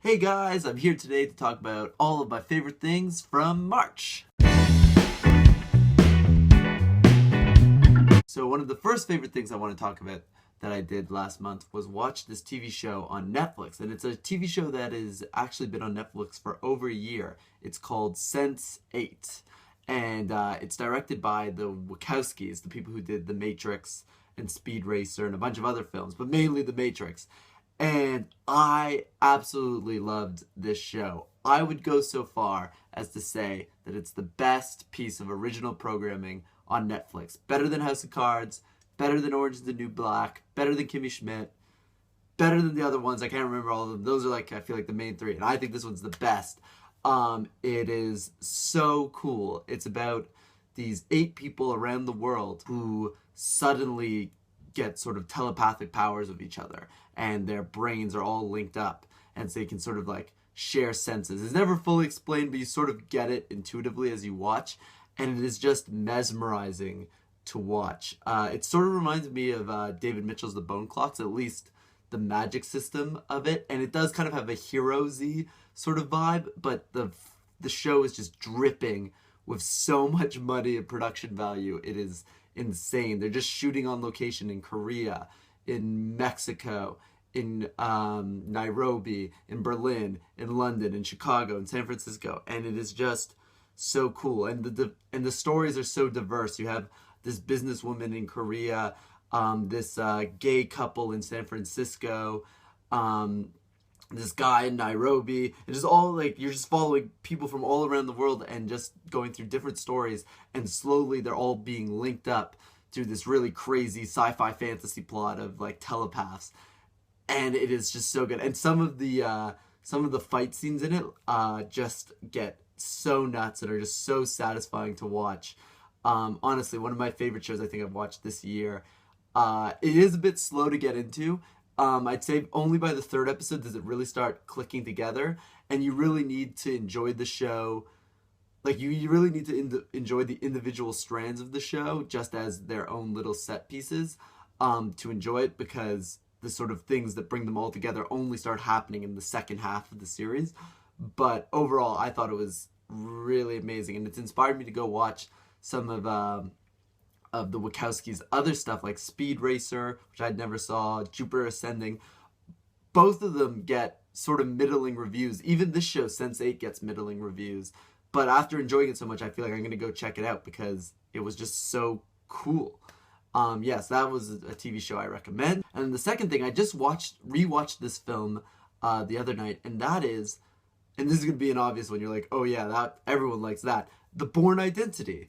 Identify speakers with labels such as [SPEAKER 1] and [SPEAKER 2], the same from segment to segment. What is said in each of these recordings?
[SPEAKER 1] Hey guys, I'm here today to talk about all of my favorite things from March. So one of the first favorite things I want to talk about that I did last month was watch this TV show on Netflix. And it's a TV show that has actually been on Netflix for over a year. It's called Sense8. And it's directed by the Wachowskis, the people who did The Matrix and Speed Racer and a bunch of other films, but mainly The Matrix. And I absolutely loved this show. I would go so far as to say that it's the best piece of original programming on Netflix. Better than House of Cards, better than Orange is the New Black, better than Kimmy Schmidt, better than the other ones. I can't remember all of them. Those are I feel like the main three. And I think this one's the best. It is so cool. It's about these 8 people around the world who suddenly get sort of telepathic powers of each other, and their brains are all linked up, and so they can sort of share senses. It's never fully explained, but you sort of get it intuitively as you watch, and it is just mesmerizing to watch. It sort of reminds me of David Mitchell's The Bone Clocks, at least the magic system of it, and it does kind of have a Heroes-y sort of vibe, but the show is just dripping with so much money and production value. It is insane. They're just shooting on location in Korea, in Mexico, in Nairobi, in Berlin, in London, in Chicago, in San Francisco, and it is just so cool. And the stories are so diverse. You have this businesswoman in Korea, this gay couple in San Francisco, this guy in Nairobi, and just all you're just following people from all around the world and just going through different stories, and slowly they're all being linked up through this really crazy sci-fi fantasy plot of telepaths, and it is just so good. And some of the fight scenes in it just get so nuts and are just so satisfying to watch. Honestly, one of my favorite shows I think I've watched this year. It is a bit slow to get into. I'd say only by the 3rd episode does it really start clicking together, and you really need to enjoy the show. You really need to enjoy the individual strands of the show just as their own little set pieces to enjoy it, because the sort of things that bring them all together only start happening in the second half of the series. But overall, I thought it was really amazing, and it's inspired me to go watch some of the Wachowskis' other stuff, like Speed Racer, which I'd never saw, Jupiter Ascending. Both of them get sort of middling reviews. Even this show, Sense8, gets middling reviews. But after enjoying it so much, I feel like I'm going to go check it out because it was just so cool. Yes, that was a TV show I recommend. And the second thing, I just rewatched this film the other night, and that is, and this is going to be an obvious one, you're like, oh yeah, that everyone likes that, the Bourne Identity.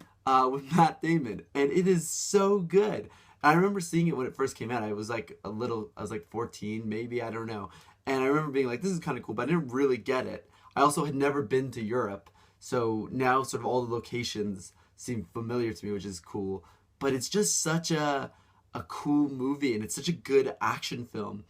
[SPEAKER 1] With Matt Damon, and it is so good. I remember seeing it when it first came out. I was like 14 maybe, I don't know, and I remember being like, this is kind of cool, but I didn't really get it. I also had never been to Europe, so now sort of all the locations seem familiar to me, which is cool. But it's just such a cool movie, and it's such a good action film,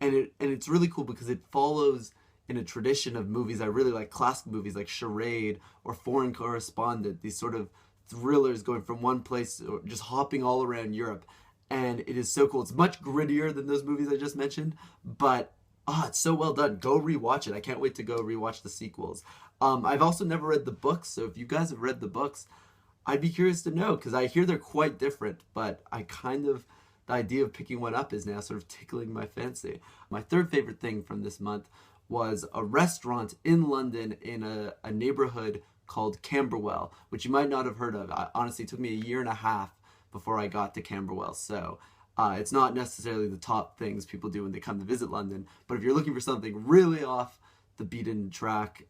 [SPEAKER 1] and it's really cool because it follows in a tradition of movies I really like, classic movies like Charade or Foreign Correspondent, these sort of thrillers going from one place or just hopping all around Europe, and it is so cool. It's much grittier than those movies I just mentioned, but it's so well done. Go rewatch it. I can't wait to go rewatch the sequels. I've also never read the books, so if you guys have read the books, I'd be curious to know, because I hear they're quite different, but the idea of picking one up is now sort of tickling my fancy. My third favorite thing from this month was a restaurant in London in a neighborhood called Camberwell, which you might not have heard of. Honestly, it took me a year and a half before I got to Camberwell, so it's not necessarily the top things people do when they come to visit London, but if you're looking for something really off the beaten track,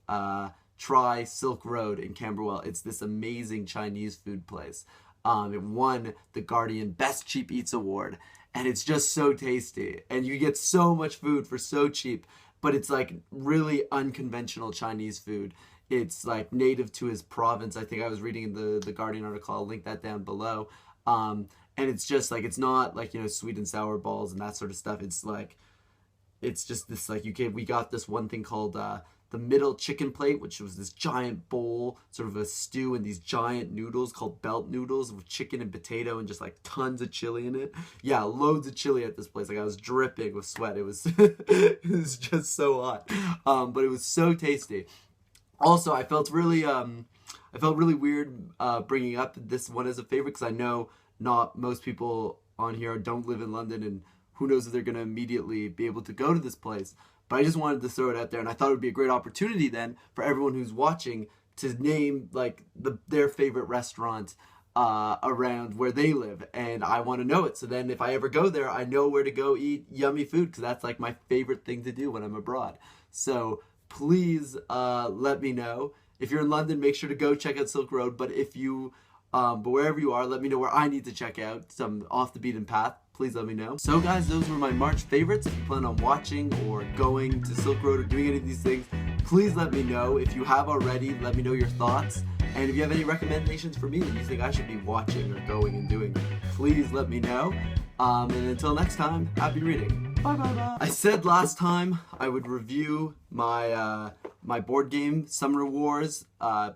[SPEAKER 1] try Silk Road in Camberwell. It's this amazing Chinese food place. It won the Guardian Best Cheap Eats Award, and it's just so tasty, and you get so much food for so cheap, but it's really unconventional Chinese food. It's native to his province. I think I was reading in the Guardian article. I'll link that down below. And it's just it's not sweet and sour balls and that sort of stuff. It's just this we got this one thing called the the middle chicken plate, which was this giant bowl, sort of a stew, and these giant noodles called belt noodles with chicken and potato and just like tons of chili in it. Yeah, loads of chili at this place. Like I was dripping with sweat. It was it was just so hot, but it was so tasty. Also, I felt really weird bringing up this one as a favorite because I know not most people on here don't live in London, and who knows if they're going to immediately be able to go to this place. But I just wanted to throw it out there, and I thought it would be a great opportunity then for everyone who's watching to name like their favorite restaurant around where they live, and I want to know it. So then if I ever go there, I know where to go eat yummy food because that's like my favorite thing to do when I'm abroad. So please let me know. If you're in London, make sure to go check out Silk Road. But if you, but wherever you are, let me know where I need to check out some off the beaten path. Please let me know. So guys, those were my March favorites. If you plan on watching or going to Silk Road or doing any of these things, please let me know. If you have already, let me know your thoughts. And if you have any recommendations for me that you think I should be watching or going and doing, please let me know. And until next time, happy reading. Bye bye bye. I said last time I would review my my board game Summer Wars,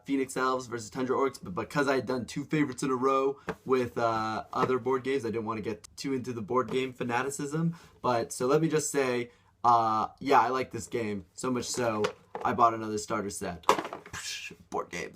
[SPEAKER 1] Phoenix Elves versus Tundra Orcs, but because I had done 2 favorites in a row with other board games, I didn't want to get too into the board game fanaticism. But so let me just say, yeah, I like this game so much so I bought another starter set. Board games.